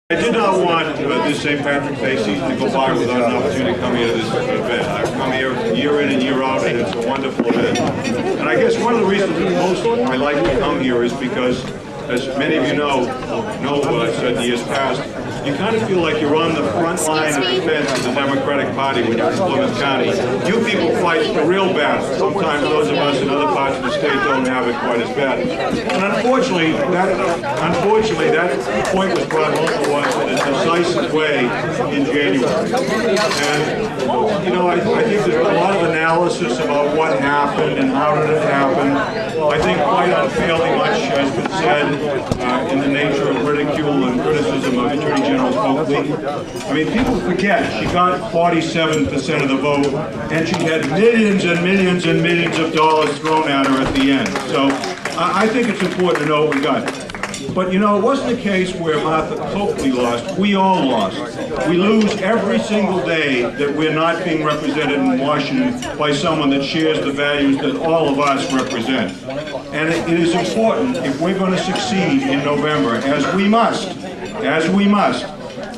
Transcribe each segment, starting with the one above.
I did not want this St. Patrick's Day season to go by without an opportunity to come here to this event. I've come here year in and year out, and it's a wonderful event. And I guess one of the reasons that most I like to come here is because, as many of you know in years past, you kind of feel like you're on the front line of defense of the Democratic Party when you're in Plymouth County. You people fight the real battle. Sometimes those of us in other parts of the state don't have it quite as bad. And unfortunately, that point was brought home to us in a decisive way in January. And, you know, I think there's been a lot of analysis about what happened and how did it happen. I think quite unfairly much has been said in the nature of ridicule and criticism of Attorney General Oakley. I mean, people forget she got 47% of the vote, and she had millions and millions and millions of dollars thrown at her at the end. So I think it's important to know what we got. But you know, it wasn't a case where Martha Coakley lost. We all lost. We lose every single day that we're not being represented in Washington by someone that shares the values that all of us represent. And it is important, if we're going to succeed in November, as we must,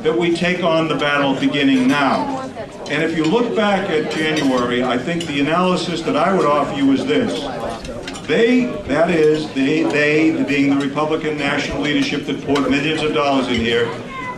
that we take on the battle beginning now. And if you look back at January, I think the analysis that I would offer you is this. They being the Republican national leadership that poured millions of dollars in here,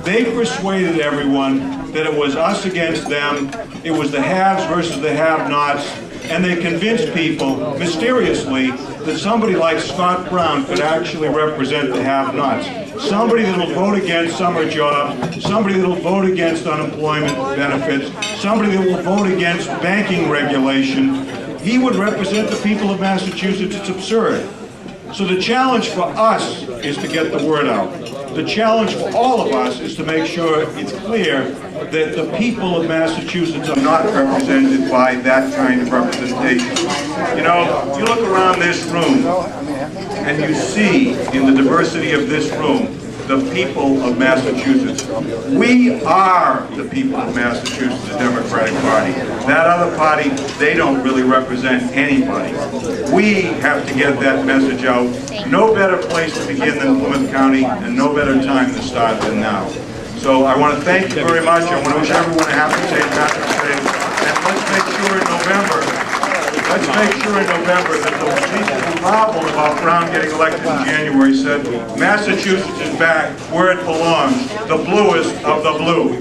they persuaded everyone that it was us against them, it was the haves versus the have-nots, and they convinced people, mysteriously, that somebody like Scott Brown could actually represent the have-nots. Somebody that will vote against summer jobs, somebody that will vote against unemployment benefits, somebody that will vote against banking regulation. He would represent the people of Massachusetts. It's absurd. So the challenge for us is to get the word out. The challenge for all of us is to make sure it's clear that the people of Massachusetts are not represented by that kind of representation. You know, you look around this room and you see in the diversity of this room the people of Massachusetts. We are the people of Massachusetts, the Democratic Party. That other party, they don't really represent anybody. We have to get that message out. No better place to begin than Plymouth County, and no better time to start than now. So I want to thank you very much. I want to wish everyone a happy St. Patrick's Day. And let's make sure in November that the people who marveled about Brown getting elected in January said, Massachusetts is back where it belongs, the bluest of the blue.